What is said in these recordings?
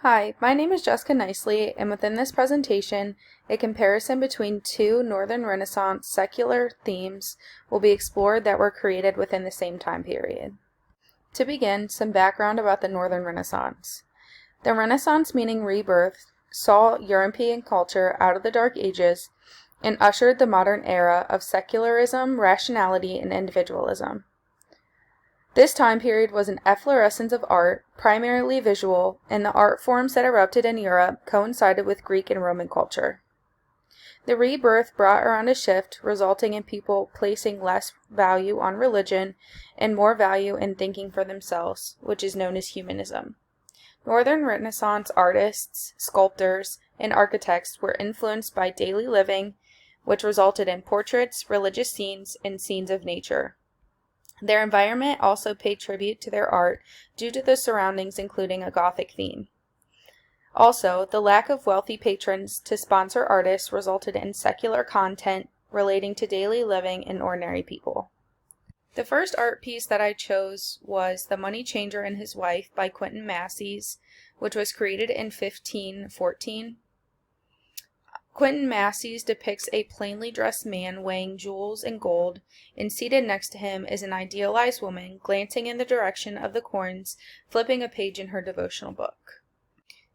Hi, my name is Jessica Nicely, and within this presentation, a comparison between two Northern Renaissance secular themes will be explored that were created within the same time period. To begin, some background about the Northern Renaissance. The Renaissance, meaning rebirth, saw European culture out of the Dark Ages and ushered the modern era of secularism, rationality, and individualism. This time period was an efflorescence of art, primarily visual, and the art forms that erupted in Europe coincided with Greek and Roman culture. The rebirth brought around a shift, resulting in people placing less value on religion and more value in thinking for themselves, which is known as humanism. Northern Renaissance artists, sculptors, and architects were influenced by daily living, which resulted in portraits, religious scenes, and scenes of nature. Their environment also paid tribute to their art due to the surroundings, including a Gothic theme. Also, the lack of wealthy patrons to sponsor artists resulted in secular content relating to daily living and ordinary people. The first art piece that I chose was The Money Changer and His Wife by Quentin Massys, which was created in 1514. Quentin Massys depicts a plainly dressed man weighing jewels and gold, and seated next to him is an idealized woman glancing in the direction of the coins, flipping a page in her devotional book.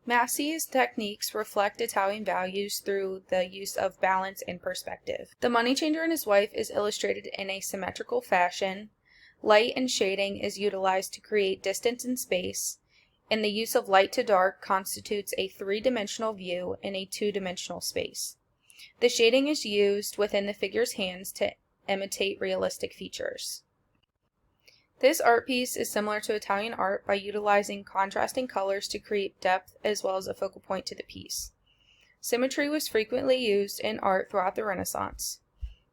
Massys' techniques reflect Italian values through the use of balance and perspective. The Money Changer and His Wife is illustrated in a symmetrical fashion. Light and shading is utilized to create distance and space, and the use of light to dark constitutes a three-dimensional view in a two-dimensional space. The shading is used within the figure's hands to imitate realistic features. This art piece is similar to Italian art by utilizing contrasting colors to create depth as well as a focal point to the piece. Symmetry was frequently used in art throughout the Renaissance.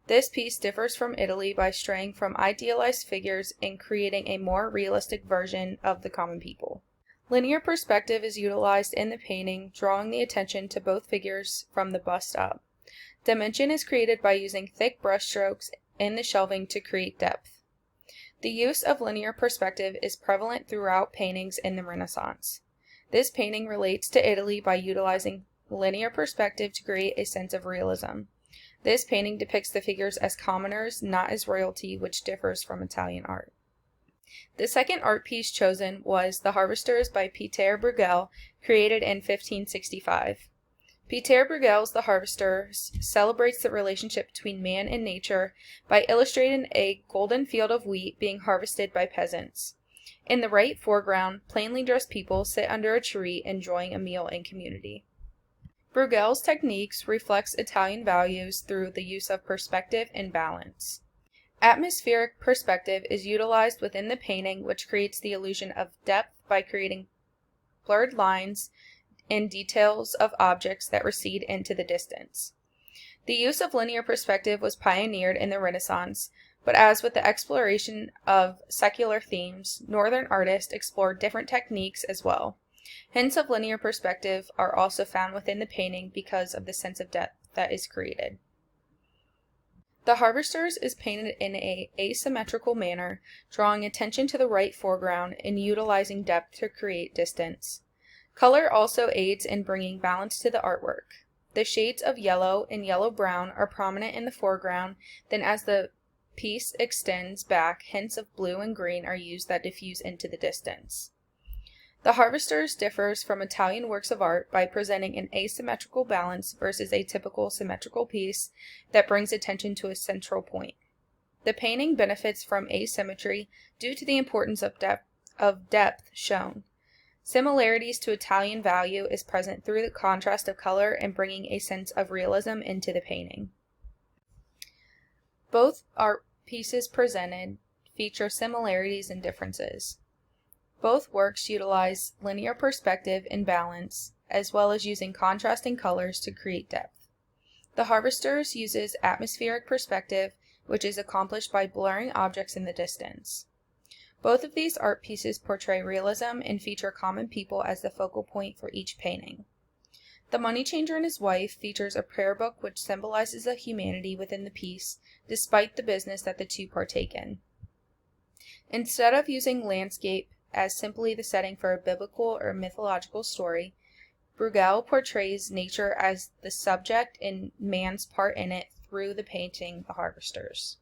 This piece differs from Italy by straying from idealized figures and creating a more realistic version of the common people. Linear perspective is utilized in the painting, drawing the attention to both figures from the bust up. Dimension is created by using thick brush strokes in the shelving to create depth. The use of linear perspective is prevalent throughout paintings in the Renaissance. This painting relates to Italy by utilizing linear perspective to create a sense of realism. This painting depicts the figures as commoners, not as royalty, which differs from Italian art. The second art piece chosen was The Harvesters by Pieter Bruegel, created in 1565. Pieter Bruegel's The Harvesters celebrates the relationship between man and nature by illustrating a golden field of wheat being harvested by peasants. In the right foreground, plainly dressed people sit under a tree enjoying a meal in community. Bruegel's techniques reflects Italian values through the use of perspective and balance. Atmospheric perspective is utilized within the painting, which creates the illusion of depth by creating blurred lines and details of objects that recede into the distance. The use of linear perspective was pioneered in the Renaissance, but as with the exploration of secular themes, Northern artists explored different techniques as well. Hints of linear perspective are also found within the painting because of the sense of depth that is created. The Harvesters is painted in an asymmetrical manner, drawing attention to the right foreground and utilizing depth to create distance. Color also aids in bringing balance to the artwork. The shades of yellow and yellow-brown are prominent in the foreground, then as the piece extends back, hints of blue and green are used that diffuse into the distance. The Harvesters differs from Italian works of art by presenting an asymmetrical balance versus a typical symmetrical piece that brings attention to a central point. The painting benefits from asymmetry due to the importance of depth shown. Similarities to Italian value is present through the contrast of color and bringing a sense of realism into the painting. Both art pieces presented feature similarities and differences. Both works utilize linear perspective and balance, as well as using contrasting colors to create depth. The Harvesters uses atmospheric perspective, which is accomplished by blurring objects in the distance. Both of these art pieces portray realism and feature common people as the focal point for each painting. The Money Changer and His Wife features a prayer book which symbolizes the humanity within the piece, despite the business that the two partake in. Instead of using landscape, as simply the setting for a biblical or mythological story, Bruegel portrays nature as the subject and man's part in it through the painting The Harvesters.